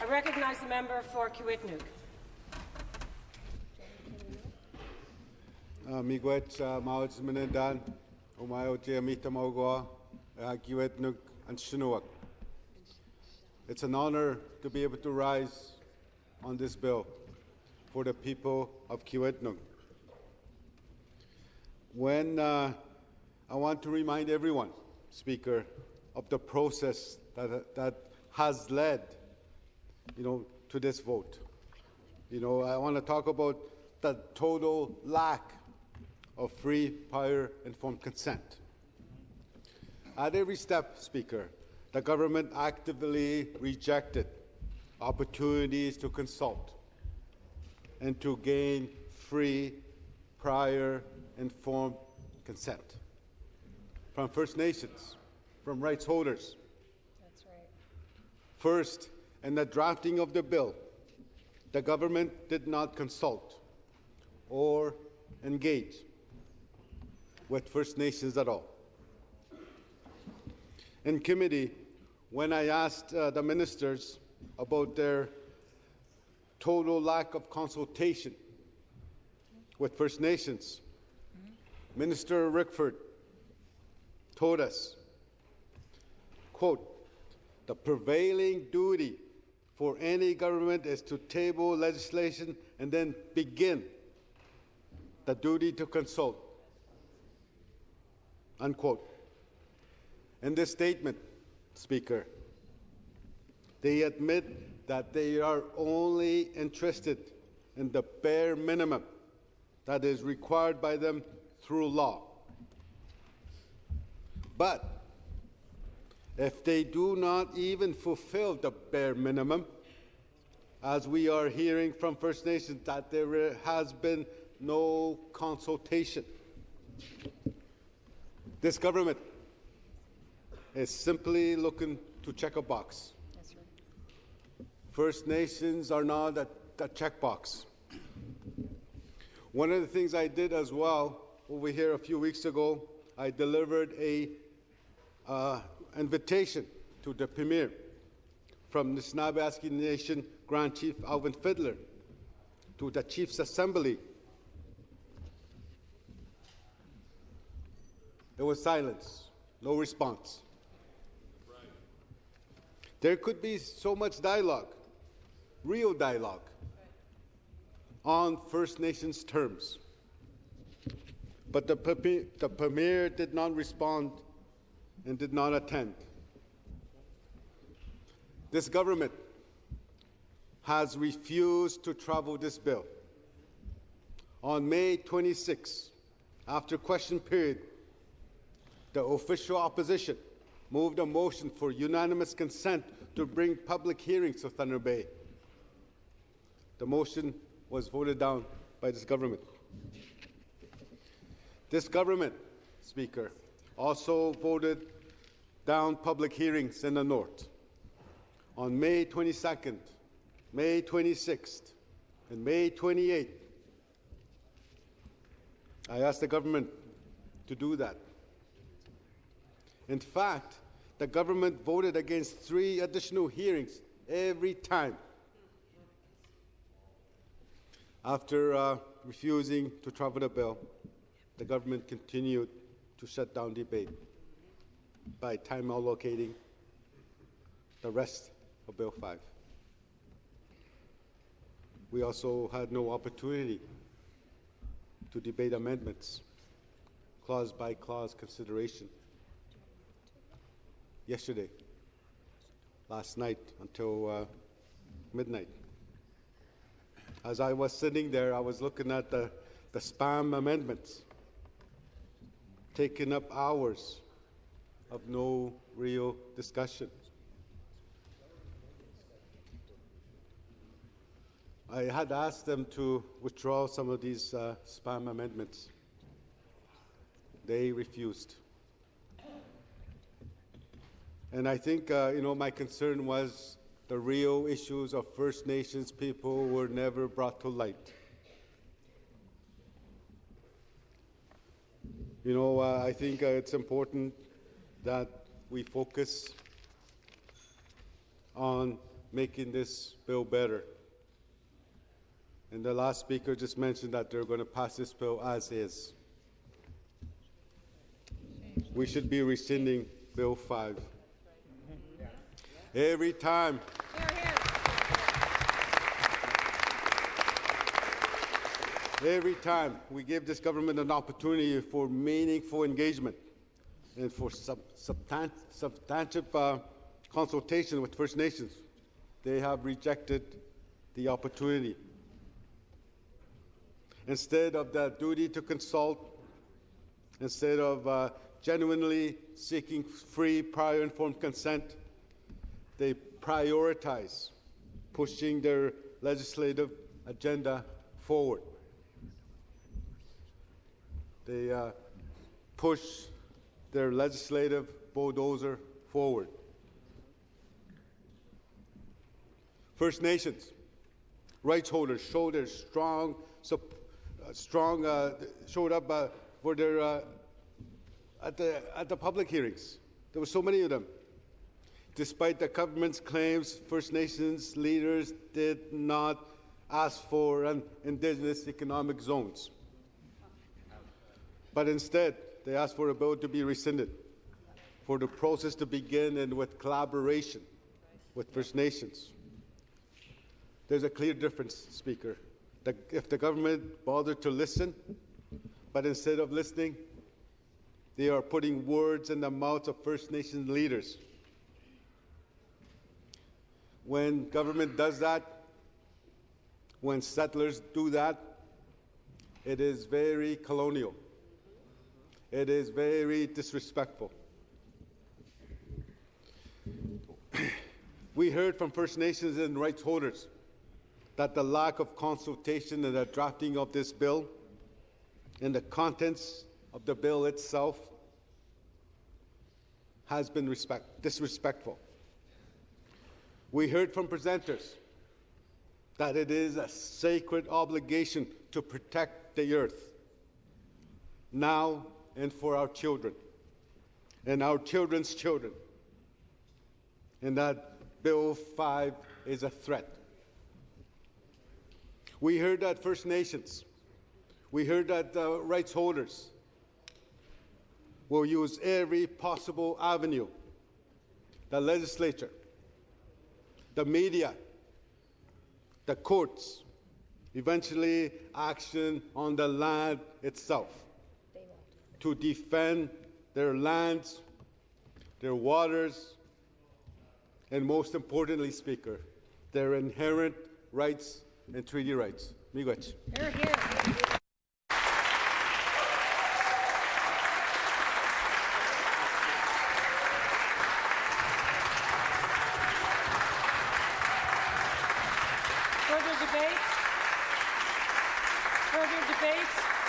I recognize the member for Kiwetinoong. Miigwech Maoch Menedan, Umayo Amita Maugwa, Kiwetinoong and Chinook. It's an honor to be able to rise on this bill for the people of Kiwetinoong. I want to remind everyone, Speaker, of the process that has led, to this vote. I want to talk about the total lack of free, prior, informed consent. At every step, Speaker, the government actively rejected opportunities to consult and to gain free, prior, informed consent from First Nations, from rights holders. That's right. First, in the drafting of the bill, the government did not consult or engage with First Nations at all. In committee, when I asked the ministers about their total lack of consultation with First Nations, Minister Rickford told us, quote, "The prevailing duty for any government is to table legislation and then begin the duty to consult," unquote. In this statement, Speaker, they admit that they are only interested in the bare minimum that is required by them through law. But if they do not even fulfill the bare minimum, as we are hearing from First Nations that there has been no consultation, this government is simply looking to check a box. That's right. First Nations are not a checkbox. One of the things I did as well over here a few weeks ago, I delivered a invitation to the Premier from the Sinabaski Nation Grand Chief Alvin Fiddler to the Chiefs Assembly. There was silence, no response. There could be so much dialogue, real dialogue, on First Nations terms. But the Premier did not respond and did not attend. This government has refused to travel this bill. On May 26, after question period, the official opposition moved a motion for unanimous consent to bring public hearings to Thunder Bay. The motion was voted down by this government. This government, Speaker, also voted down public hearings in the North. On May 22nd, May 26th, and May 28th, I asked the government to do that. In fact, the government voted against 3 additional hearings every time. After refusing to travel the bill, the government continued to shut down debate by time allocating the rest of Bill 5. We also had no opportunity to debate amendments, clause by clause consideration. Yesterday, last night until midnight. As I was sitting there, I was looking at the spam amendments, taking up hours of no real discussion. I had asked them to withdraw some of these spam amendments. They refused. And I think, my concern was the real issues of First Nations people were never brought to light. I think it's important that we focus on making this bill better. And the last speaker just mentioned that they're going to pass this bill as is. We should be rescinding Bill 5. Every time. Every time we give this government an opportunity for meaningful engagement and for substantive consultation with First Nations, they have rejected the opportunity. Instead of the duty to consult, instead of genuinely seeking free, prior informed consent, they prioritize pushing their legislative agenda forward. They push their legislative bulldozer forward. First Nations rights holders showed their showed up for their at the public hearings. There were so many of them. Despite the government's claims, First Nations leaders did not ask for an Indigenous economic zones. But instead, they asked for a bill to be rescinded, for the process to begin and with collaboration with First Nations. There's a clear difference, Speaker. If the government bothered to listen, but instead of listening, they are putting words in the mouths of First Nations leaders. When government does that, when settlers do that, it is very colonial. It is very disrespectful. We heard from First Nations and rights holders that the lack of consultation in the drafting of this bill and the contents of the bill itself has been disrespectful. We heard from presenters that it is a sacred obligation to protect the earth now and for our children and our children's children, and that Bill 5 is a threat. We heard that First Nations, we heard that rights holders will use every possible avenue, the legislature, the media, the courts, eventually action on the land itself, to defend their lands, their waters, and most importantly, Speaker, their inherent rights and treaty rights. Miigwech. Here, here. Further debate? Further debate?